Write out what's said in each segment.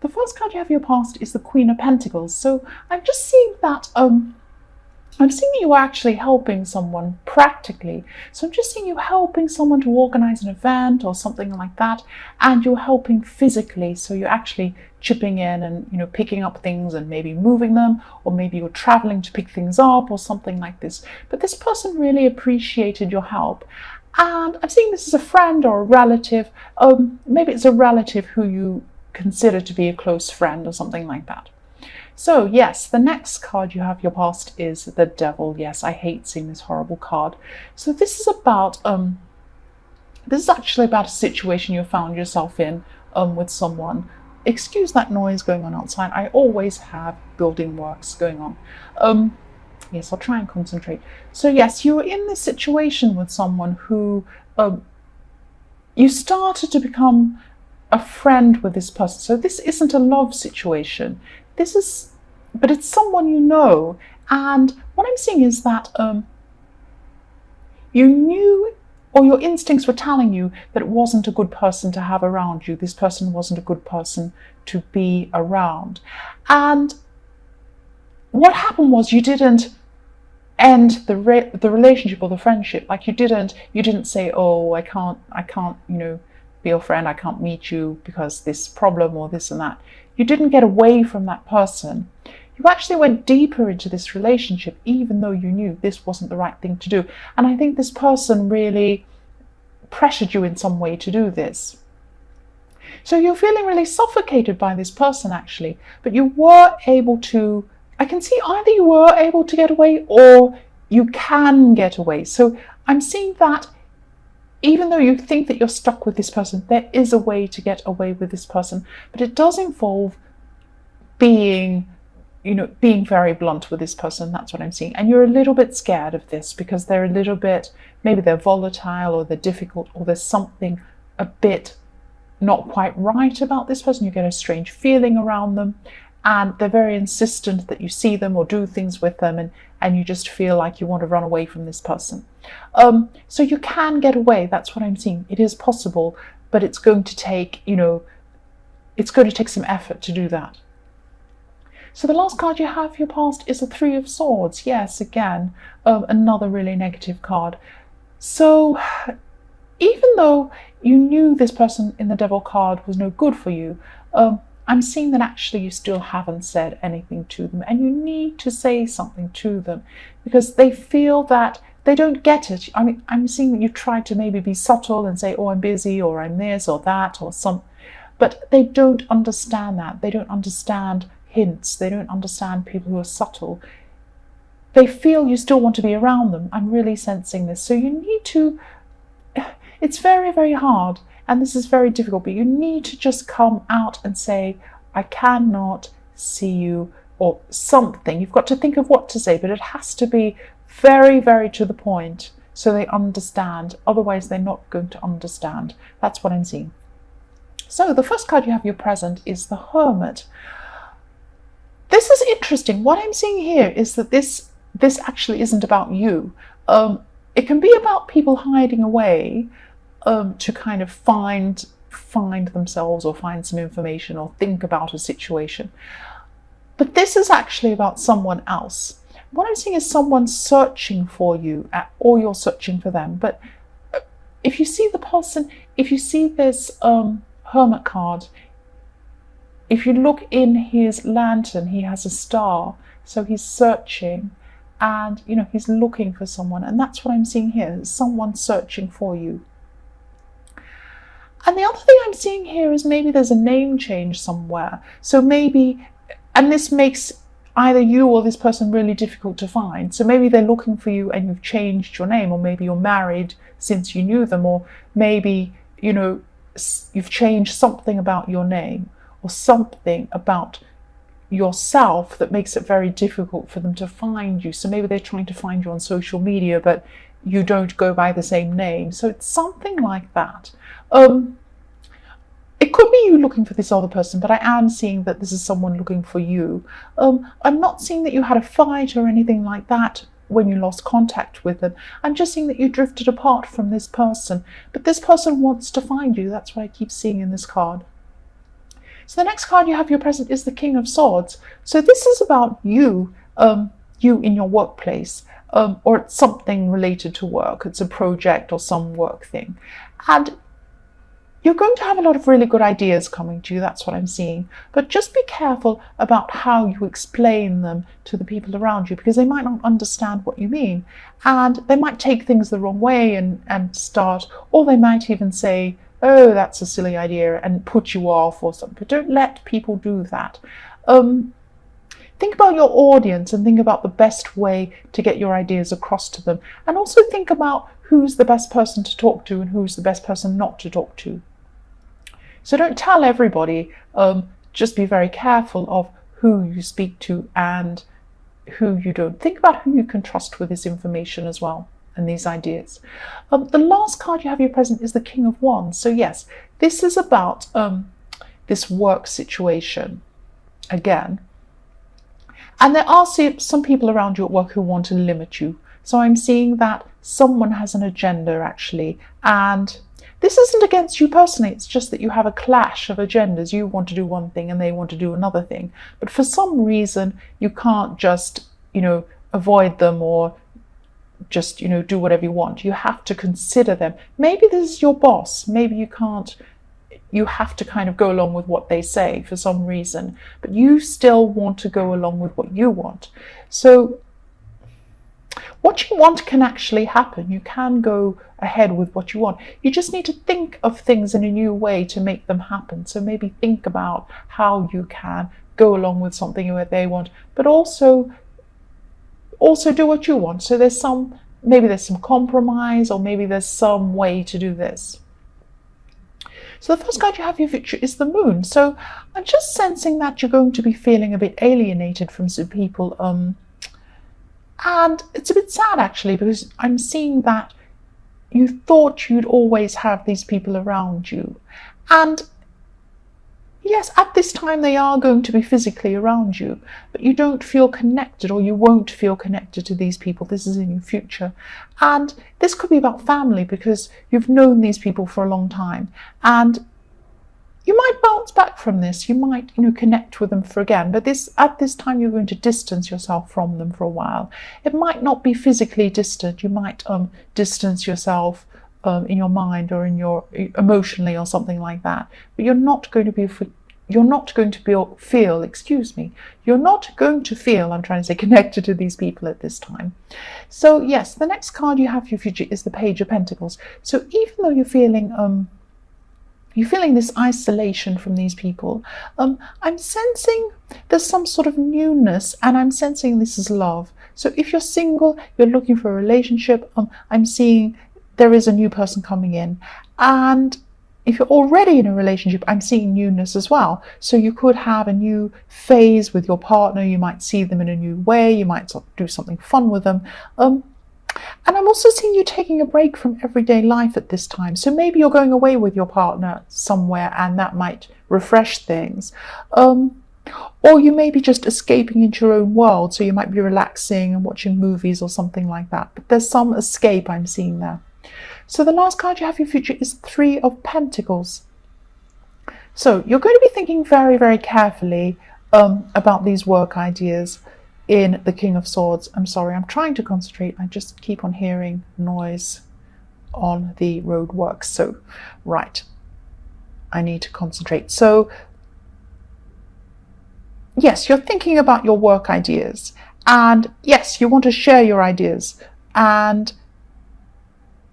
the first card you have in your past is the Queen of Pentacles. So I'm just seeing that I'm seeing you are actually helping someone practically. So I'm just seeing you helping someone to organize an event or something like that, and you're helping physically. So you're actually chipping in and, you know, picking up things and maybe moving them, or maybe you're traveling to pick things up or something like this. But this person really appreciated your help. And I'm seeing this as a friend or a relative. Maybe it's a relative who you consider to be a close friend or something like that. So yes, the next card you have your past is the Devil. Yes, I hate seeing this horrible card. So this is about this is actually about a situation you found yourself in with someone. Excuse that noise going on outside. I always have building works going on. Yes, I'll try and concentrate. So yes, you were in this situation with someone who you started to become a friend with this person. So this isn't a love situation. This is, but it's someone you know. And what I'm seeing is that you knew, or your instincts were telling you, that it wasn't a good person to have around you. This person wasn't a good person to be around. And what happened was you didn't end the relationship or the friendship. Like you didn't say, oh, I can't, you know, be your friend. I can't meet you because this problem or this and that. You didn't get away from that person. You actually went deeper into this relationship, even though you knew this wasn't the right thing to do. And I think this person really pressured you in some way to do this. So you're feeling really suffocated by this person, actually, but you were able to, I can see either you were able to get away or you can get away. So I'm seeing that even though you think that you're stuck with this person, there is a way to get away with this person, but it does involve being very blunt with this person. That's what I'm seeing. And you're a little bit scared of this because they're a little bit, maybe they're volatile or they're difficult, or there's something a bit not quite right about this person. You get a strange feeling around them, and they're very insistent that you see them or do things with them, and you just feel like you want to run away from this person. So you can get away. That's what I'm seeing. It is possible, but it's going to take, it's going to take some effort to do that. So the last card you have for your past is the Three of Swords. Yes, again, another really negative card. So even though you knew this person in the Devil card was no good for you, I'm seeing that actually you still haven't said anything to them, and you need to say something to them because they feel that they don't get it. I mean, I'm seeing that you try to maybe be subtle and say, oh, I'm busy, or I'm this or that or some, but they don't understand that. They don't understand hints. They don't understand people who are subtle. They feel you still want to be around them. I'm really sensing this. So you need to, it's very, very hard. And this is very difficult, but you need to just come out and say, I cannot see you, or something. You've got to think of what to say, but it has to be very, very to the point so they understand. Otherwise, they're not going to understand. That's what I'm seeing. So the first card you have your present is the Hermit. This is interesting. What I'm seeing here is that this actually isn't about you. It can be about people hiding away to kind of find themselves or find some information or think about a situation. But this is actually about someone else. What I'm seeing is someone searching for you, or you're searching for them. But if you see the person, if you see this Hermit card, if you look in his lantern, he has a star. So he's searching and, he's looking for someone. And that's what I'm seeing here, someone searching for you. And the other thing I'm seeing here is maybe there's a name change somewhere. So maybe, and this makes either you or this person really difficult to find. So maybe they're looking for you and you've changed your name, or maybe you're married since you knew them, or maybe, you've changed something about your name or something about yourself that makes it very difficult for them to find you. So maybe they're trying to find you on social media, but you don't go by the same name. So it's something like that. It could be you looking for this other person, but I am seeing that this is someone looking for you. I'm not seeing that you had a fight or anything like that when you lost contact with them. I'm just seeing that you drifted apart from this person, but this person wants to find you. That's what I keep seeing in this card. So the next card you have your present is the King of Swords. So this is about you, you in your workplace, or it's something related to work. It's a project or some work thing. And you're going to have a lot of really good ideas coming to you, that's what I'm seeing. But just be careful about how you explain them to the people around you, because they might not understand what you mean. And they might take things the wrong way and start, or they might even say, oh, that's a silly idea, and put you off or something. But don't let people do that. Think about your audience and think about the best way to get your ideas across to them. And also think about who's the best person to talk to and who's the best person not to talk to. So don't tell everybody, just be very careful of who you speak to and who you don't. Think about who you can trust with this information as well and these ideas. The last card you have your present is the King of Wands. So yes, this is about this work situation again. And there are some people around you at work who want to limit you. So I'm seeing that someone has an agenda actually, and this isn't against you personally, it's just that you have a clash of agendas. You want to do one thing and they want to do another thing. But for some reason, you can't just, avoid them or just, do whatever you want. You have to consider them. Maybe this is your boss. Maybe you have to kind of go along with what they say for some reason, but you still want to go along with what you want. So what you want can actually happen. You can go ahead with what you want. You just need to think of things in a new way to make them happen. So maybe think about how you can go along with something that they want, but also do what you want. So maybe there's some compromise, or maybe there's some way to do this. So the first card you have for your future is the Moon. So I'm just sensing that you're going to be feeling a bit alienated from some people. And it's a bit sad actually, because I'm seeing that you thought you'd always have these people around you. And yes, at this time they are going to be physically around you, but you don't feel connected, or you won't feel connected to these people. This is in your future. And this could be about family, because you've known these people for a long time. And you might bounce back from this. You might, connect with them again. But at this time, you're going to distance yourself from them for a while. It might not be physically distant. You might distance yourself in your mind or in your emotionally or something like that. But you're not going to feel, I'm trying to say, connected to these people at this time. So yes, the next card you have for your future is the Page of Pentacles. So even though you're feeling this isolation from these people, I'm sensing there's some sort of newness, and I'm sensing this is love. So if you're single, you're looking for a relationship, I'm seeing there is a new person coming in. And if you're already in a relationship, I'm seeing newness as well. So you could have a new phase with your partner. You might see them in a new way. You might do something fun with them. And I'm also seeing you taking a break from everyday life at this time. So maybe you're going away with your partner somewhere, and that might refresh things. Or you may be just escaping into your own world. So you might be relaxing and watching movies or something like that. But there's some escape I'm seeing there. So the last card you have for your future is Three of Pentacles. So you're going to be thinking very, very carefully about these work ideas in the King of Swords. I'm sorry, I'm trying to concentrate. I just keep on hearing noise on the road works. So, right, I need to concentrate. So, yes, you're thinking about your work ideas. And yes, you want to share your ideas. And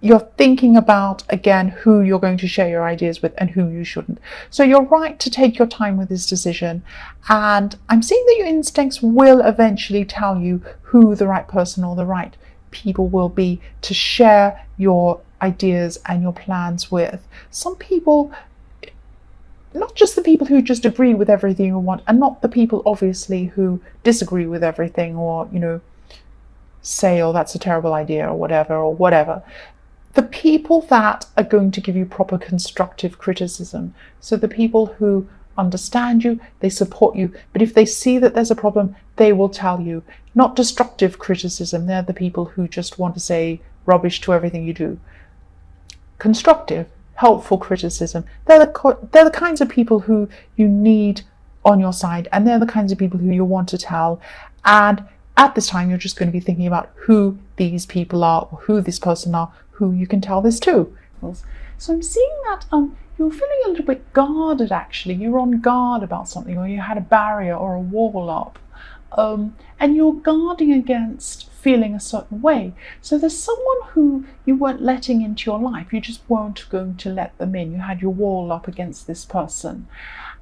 you're thinking about, again, who you're going to share your ideas with and who you shouldn't. So you're right to take your time with this decision. And I'm seeing that your instincts will eventually tell you who the right person or the right people will be to share your ideas and your plans with. Some people, not just the people who just agree with everything you want, and not the people, obviously, who disagree with everything, or, say, oh, that's a terrible idea, or whatever. The people that are going to give you proper constructive criticism. So the people who understand you, they support you, but if they see that there's a problem, they will tell you. Not destructive criticism. They're the people who just want to say rubbish to everything you do. Constructive, helpful criticism. They're the kinds of people who you need on your side, and they're the kinds of people who you want to tell. And at this time, you're just going to be thinking about who these people are, or who this person are, who you can tell this to. So I'm seeing that you're feeling a little bit guarded, actually. You're on guard about something, or you had a barrier or a wall up. And you're guarding against feeling a certain way. So there's someone who you weren't letting into your life. You just weren't going to let them in. You had your wall up against this person.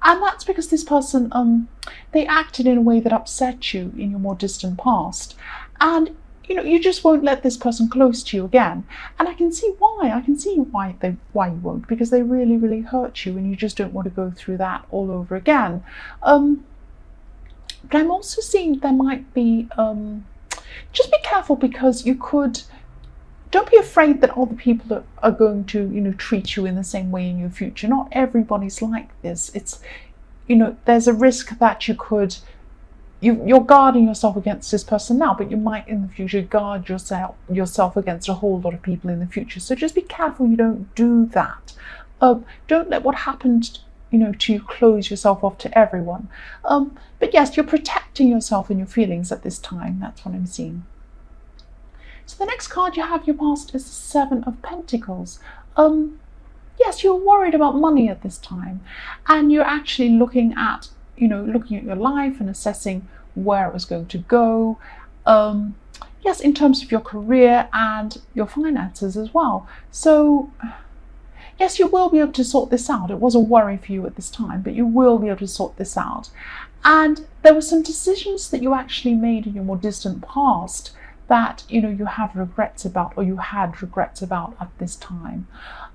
And that's because this person, they acted in a way that upset you in your more distant past. And you just won't let this person close to you again. And I can see why. I can see why you won't, because they really, really hurt you, and you just don't want to go through that all over again. But I'm also seeing there might be, just be careful, because don't be afraid that other people are going to, treat you in the same way in your future. Not everybody's like this. It's, there's a risk that you're guarding yourself against this person now, but you might in the future guard yourself against a whole lot of people in the future. So just be careful you don't do that. Don't let what happened to you close yourself off to everyone. But yes, you're protecting yourself and your feelings at this time. That's what I'm seeing. So the next card you have your past is the Seven of Pentacles. Yes, you're worried about money at this time, and you're actually looking at your life and assessing where it was going to go. Yes, in terms of your career and your finances as well. So yes, you will be able to sort this out. It was a worry for you at this time, but you will be able to sort this out. And there were some decisions that you actually made in your more distant past that you have regrets about, or you had regrets about at this time.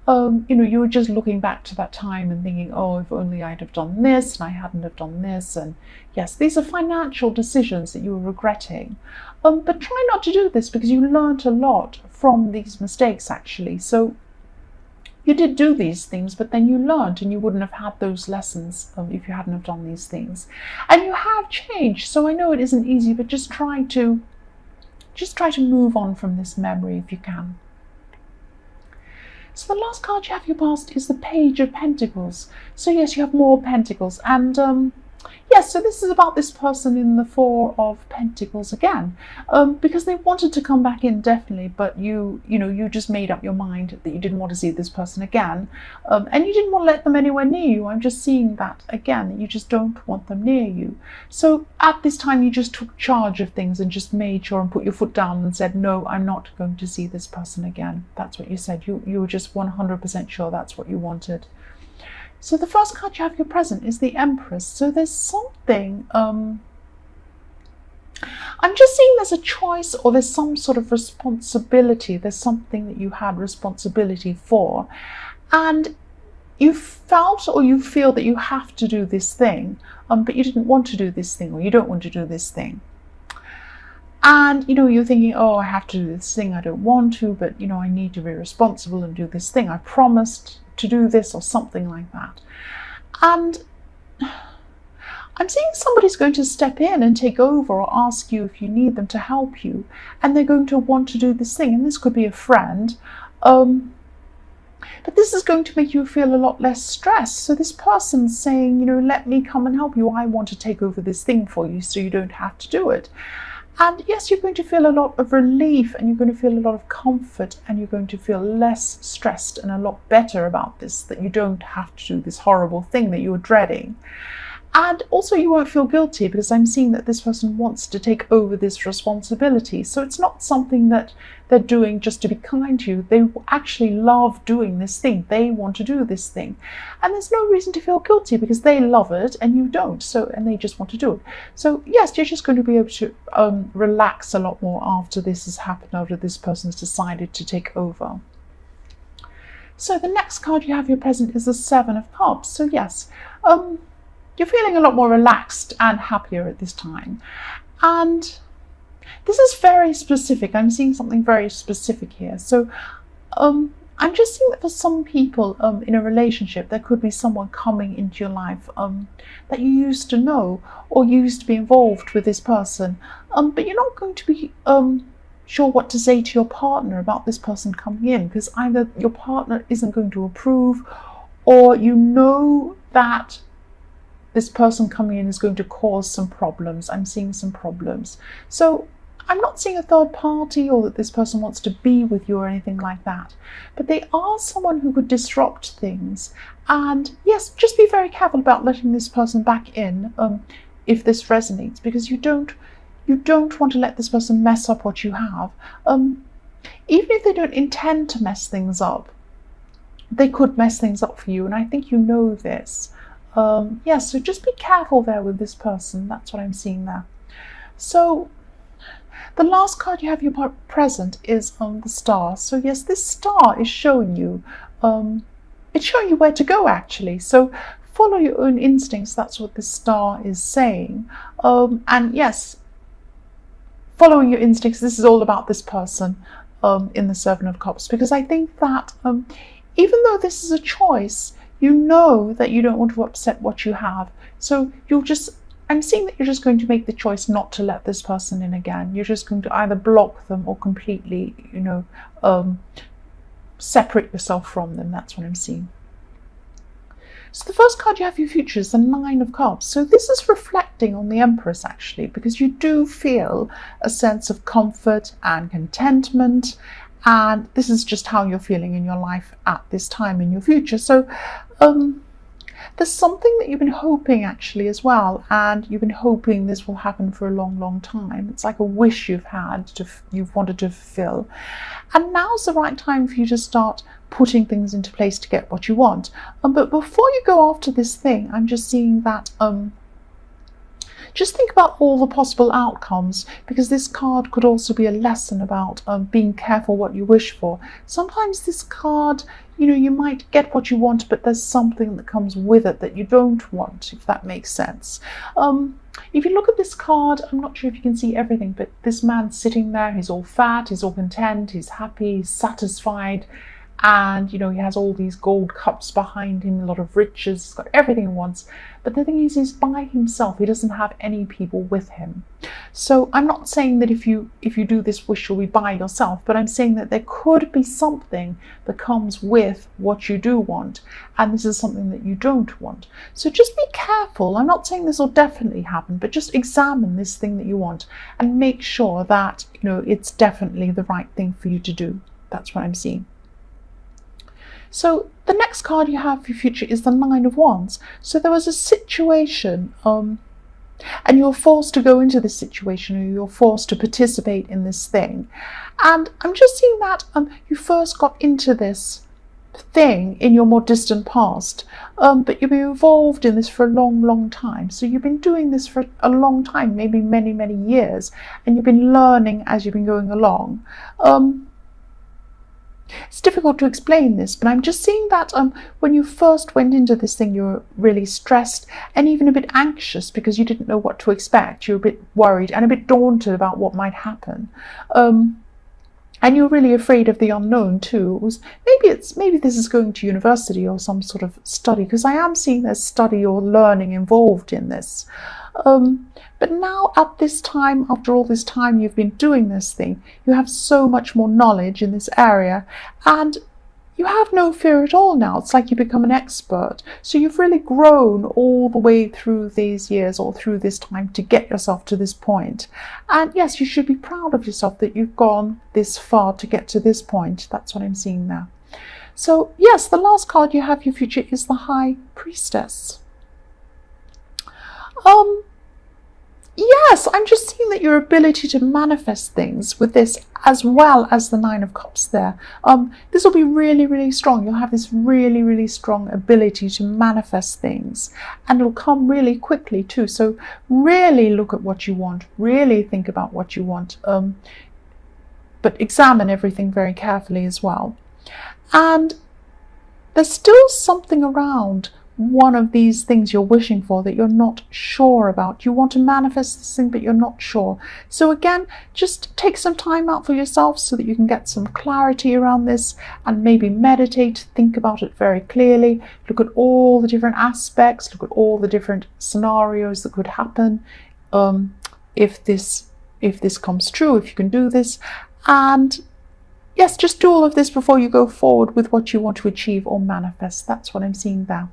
You were just looking back to that time and thinking, oh, if only I'd have done this and I hadn't have done this. And yes, these are financial decisions that you were regretting. But try not to do this, because you learned a lot from these mistakes, actually. So you did do these things, but then you learned, and you wouldn't have had those lessons if you hadn't have done these things. And you have changed. So I know it isn't easy, but just try to move on from this memory if you can. So the last card you have your past is the Page of Pentacles. So yes, you have more Pentacles, and yes, so this is about this person in the Four of Pentacles again, because they wanted to come back in, definitely, but you just made up your mind that you didn't want to see this person again, and you didn't want to let them anywhere near you. I'm just seeing that again, that you just don't want them near you. So at this time, you just took charge of things and just made sure and put your foot down and said, no, I'm not going to see this person again. That's what you said. You were just 100% sure that's what you wanted. So the first card you have your present is the Empress. So there's something, I'm just seeing there's a choice, or there's some sort of responsibility. There's something that you had responsibility for, and you felt, or you feel, that you have to do this thing, but you didn't want to do this thing, or you don't want to do this thing. And you're thinking, oh, I have to do this thing, I don't want to, but I need to be responsible and do this thing. I promised to do this, or something like that. And I'm seeing somebody's going to step in and take over, or ask you if you need them to help you, and they're going to want to do this thing. And this could be a friend, but this is going to make you feel a lot less stressed. So this person's saying, let me come and help you. I want to take over this thing for you, so you don't have to do it. And yes, you're going to feel a lot of relief, and you're going to feel a lot of comfort, and you're going to feel less stressed and a lot better about this, that you don't have to do this horrible thing that you're dreading. And also you won't feel guilty, because I'm seeing that this person wants to take over this responsibility. So it's not something that they're doing just to be kind to you. They actually love doing this thing. They want to do this thing. And there's no reason to feel guilty, because they love it and you don't. So, and they just want to do it. So yes, you're just going to be able to relax a lot more after this has happened, after this person's decided to take over. So the next card you have your present is the Seven of Cups. So yes, you're feeling a lot more relaxed and happier at this time. And this is very specific. I'm seeing something very specific here. So I'm just seeing that for some people in a relationship, there could be someone coming into your life that you used to know, or used to be involved with this person. But you're not going to be sure what to say to your partner about this person coming in, because either your partner isn't going to approve, or you know that this person coming in is going to cause some problems. I'm seeing some problems. So I'm not seeing a third party or that this person wants to be with you or anything like that. But they are someone who could disrupt things. And yes, just be very careful about letting this person back in if this resonates, because you don't want to let this person mess up what you have. Even if they don't intend to mess things up, they could mess things up for you. And I think you know this. Yes, so just be careful there with this person. That's what I'm seeing there. So the last card you have your present is the star. So yes, this star is showing you, it's showing you where to go actually. So follow your own instincts. That's what this star is saying. And yes, following your instincts, this is all about this person in the Seven of Cups, because I think that even though this is a choice, you know that you don't want to upset what you have. So I'm seeing that you're just going to make the choice not to let this person in again. You're just going to either block them or completely, separate yourself from them. That's what I'm seeing. So the first card you have for your future is the Nine of Cups. So this is reflecting on the Empress actually, because you do feel a sense of comfort and contentment. And this is just how you're feeling in your life at this time in your future. So there's something that you've been hoping actually as well, and you've been hoping this will happen for a long, long time. It's like a wish you've wanted to fulfill. And now's the right time for you to start putting things into place to get what you want. But before you go after this thing, I'm just seeing that just think about all the possible outcomes, because this card could also be a lesson about being careful what you wish for. Sometimes this card, you might get what you want, but there's something that comes with it that you don't want, if that makes sense. If you look at this card, I'm not sure if you can see everything, but this man's sitting there, he's all fat, he's all content, he's happy, he's satisfied. And, he has all these gold cups behind him, a lot of riches, he's got everything he wants. But the thing is, he's by himself. He doesn't have any people with him. So I'm not saying that if you do this wish, you'll be by yourself, but I'm saying that there could be something that comes with what you do want. And this is something that you don't want. So just be careful. I'm not saying this will definitely happen, but just examine this thing that you want and make sure that, it's definitely the right thing for you to do. That's what I'm seeing. So the next card you have for your future is the Nine of Wands. So there was a situation, and you're forced to go into this situation, or you're forced to participate in this thing. And I'm just seeing that you first got into this thing in your more distant past, but you've been involved in this for a long, long time. So you've been doing this for a long time, maybe many, many years, and you've been learning as you've been going along. It's difficult to explain this, but I'm just seeing that when you first went into this thing, you were really stressed and even a bit anxious because you didn't know what to expect. You were a bit worried and a bit daunted about what might happen. And you're really afraid of the unknown too. It was maybe this is going to university or some sort of study, because I am seeing there's study or learning involved in this. But now at this time, after all this time you've been doing this thing, you have so much more knowledge in this area and you have no fear at all now. It's like you become an expert. So you've really grown all the way through these years or through this time to get yourself to this point. And yes, you should be proud of yourself that you've gone this far to get to this point. That's what I'm seeing now. So yes, the last card you have your future is the High Priestess. Yes, I'm just seeing that your ability to manifest things with this, as well as the Nine of Cups there, this will be really, really strong. You'll have this really, really strong ability to manifest things, and it'll come really quickly too. So really look at what you want, really think about what you want, but examine everything very carefully as well. And there's still something around one of these things you're wishing for that you're not sure about. You want to manifest this thing, but you're not sure. So again, just take some time out for yourself so that you can get some clarity around this, and maybe meditate, think about it very clearly, look at all the different aspects, look at all the different scenarios that could happen if this comes true, if you can do this. And yes, just do all of this before you go forward with what you want to achieve or manifest. That's what I'm seeing there.